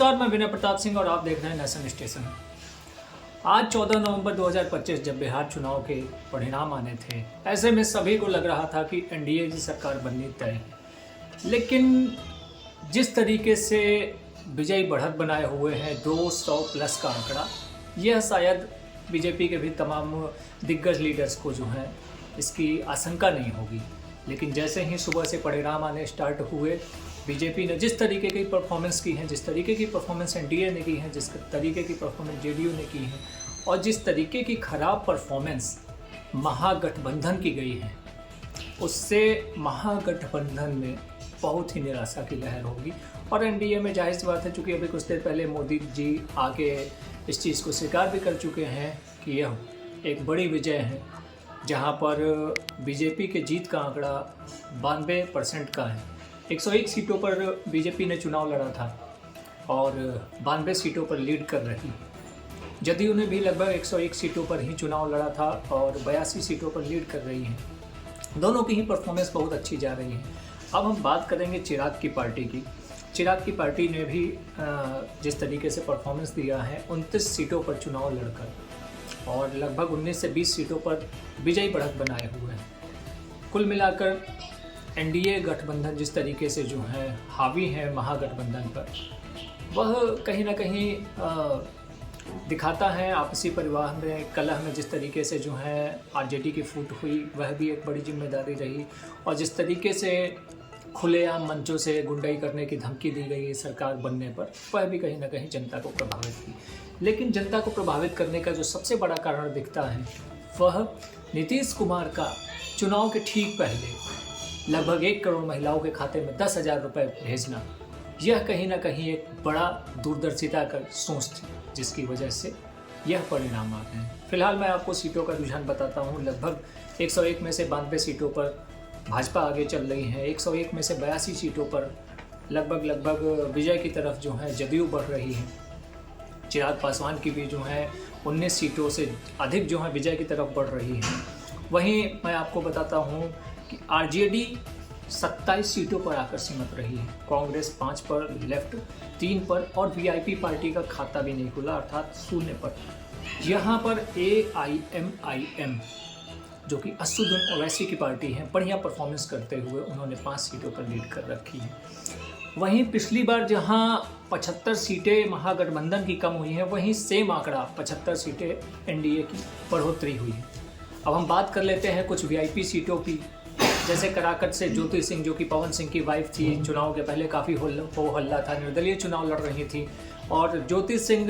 नमस्कार, मैं विनय प्रताप सिंह और आप देख रहे हैं नेशन स्टेशन। आज 14 नवंबर 2025 जब बिहार चुनाव के परिणाम आने थे, ऐसे में सभी को लग रहा था कि एनडीए की सरकार बननी तय है। लेकिन जिस तरीके से विजयी बढ़त बनाए हुए हैं 200 प्लस का आंकड़ा, यह शायद बीजेपी के भी तमाम दिग्गज लीडर्स को जो है इसकी आशंका नहीं होगी। लेकिन जैसे ही सुबह से परिणाम आने स्टार्ट हुए, बीजेपी ने जिस तरीके की परफॉर्मेंस की है, जिस तरीके की परफॉर्मेंस एनडीए ने की है, जिस तरीके की परफॉर्मेंस जेडीयू ने की है और जिस तरीके की खराब परफॉर्मेंस महागठबंधन की गई है, उससे महागठबंधन में बहुत ही निराशा की लहर होगी। और एनडीए में जाहिर सी बात है, चूँकि अभी कुछ देर पहले मोदी जी आके इस चीज़ को स्वीकार भी कर चुके हैं कि यह एक बड़ी विजय है, जहां पर बीजेपी के जीत का आंकड़ा 92% का है। 101 सीटों पर बीजेपी ने चुनाव लड़ा था और 92 सीटों पर लीड कर रही है। जदयू ने भी लगभग 101 सीटों पर ही चुनाव लड़ा था और 82 सीटों पर लीड कर रही है। दोनों की ही परफॉर्मेंस बहुत अच्छी जा रही है। अब हम बात करेंगे चिराग की पार्टी की। चिराग की पार्टी ने भी जिस तरीके से परफॉर्मेंस दिया है, 29 सीटों पर चुनाव लड़कर और लगभग 19 से 20 सीटों पर विजयी बढ़त बनाए हुए हैं। कुल मिलाकर एनडीए गठबंधन जिस तरीके से जो है हावी है महागठबंधन पर, वह कहीं ना कहीं दिखाता है आपसी परिवार में कलह में जिस तरीके से जो है आरजेडी की फूट हुई, वह भी एक बड़ी जिम्मेदारी रही। और जिस तरीके से खुलेआम मंचों से गुंडाई करने की धमकी दी गई सरकार बनने पर, वह भी कहीं ना कहीं जनता को प्रभावित की। लेकिन जनता को प्रभावित करने का जो सबसे बड़ा कारण दिखता है, वह नीतीश कुमार का चुनाव के ठीक पहले लगभग 1 करोड़ महिलाओं के खाते में 10,000 रुपये भेजना। यह कहीं ना कहीं एक बड़ा दूरदर्शिता का सोच थी, जिसकी वजह से यह परिणाम आ गए हैं। फिलहाल मैं आपको सीटों का रुझान बताता हूँ। लगभग 101 में से 92 सीटों पर भाजपा आगे चल रही है। 101 में से 82 सीटों पर लगभग विजय की तरफ जो है जदयू बढ़ रही है। चिराग पासवान की भी जो है 19 सीटों से अधिक जो है विजय की तरफ बढ़ रही है। वहीं मैं आपको बताता हूँ कि आरजेडी 27 सीटों पर आकर सिमट रही है। कांग्रेस 5 पर, लेफ्ट 3 पर और वीआईपी पार्टी का खाता भी नहीं खुला, अर्थात 0 पर। यहाँ पर AIMIM जो कि असदुद्दीन ओवैसी की पार्टी है, बढ़िया परफॉर्मेंस करते हुए उन्होंने 5 सीटों पर लीड कर रखी है। वहीं पिछली बार जहां 75 सीटें महागठबंधन की कम हुई हैं, वहीं सेम आंकड़ा 75 सीटें एनडीए की बढ़ोतरी हुई है। अब हम बात कर लेते हैं कुछ वीआईपी सीटों की। जैसे कराकट से ज्योति सिंह, जो कि पवन सिंह की वाइफ थी, चुनाव के पहले काफ़ी हो हल्ला था, निर्दलीय चुनाव लड़ रही थी और ज्योति सिंह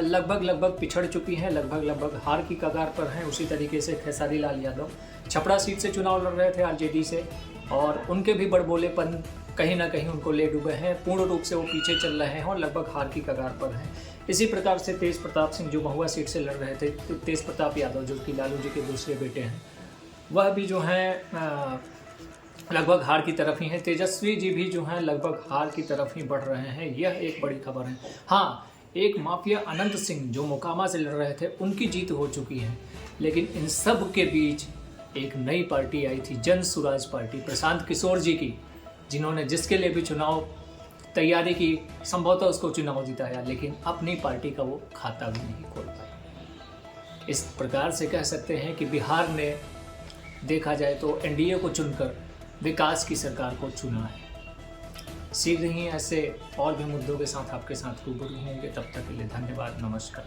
लगभग पिछड़ चुकी हैं, लगभग हार की कगार पर हैं। उसी तरीके से खेसारी लाल यादव छपरा सीट से चुनाव लड़ रहे थे आरजेडी से, और उनके भी बड़बोलेपन कहीं ना कहीं उनको ले डूबे हैं। पूर्ण रूप से वो पीछे चल रहे हैं और लगभग हार की कगार पर हैं। इसी प्रकार से तेज प्रताप सिंह, जो महुआ सीट से लड़ रहे थे, तेज प्रताप यादव जो कि लालू जी के दूसरे बेटे हैं, वह भी जो हैं लगभग हार की तरफ ही हैं। तेजस्वी जी भी जो हैं लगभग हार की तरफ ही बढ़ रहे हैं। यह एक बड़ी खबर है। हाँ, एक माफिया अनंत सिंह जो मोकामा से लड़ रहे थे, उनकी जीत हो चुकी है। लेकिन इन सब के बीच एक नई पार्टी आई थी, जन सुराज पार्टी, प्रशांत किशोर जी की, जिन्होंने जिसके लिए भी चुनाव तैयारी की, संभवतः उसको चुनाव जिताया, लेकिन अपनी पार्टी का वो खाता भी नहीं खोल पाए। इस प्रकार से कह सकते हैं कि बिहार ने देखा जाए तो एनडीए को चुनकर विकास की सरकार को चुना है। शीघ्र ही ऐसे और भी मुद्दों के साथ आपके साथ रूबरू होंगे। तब तक के लिए धन्यवाद, नमस्कार।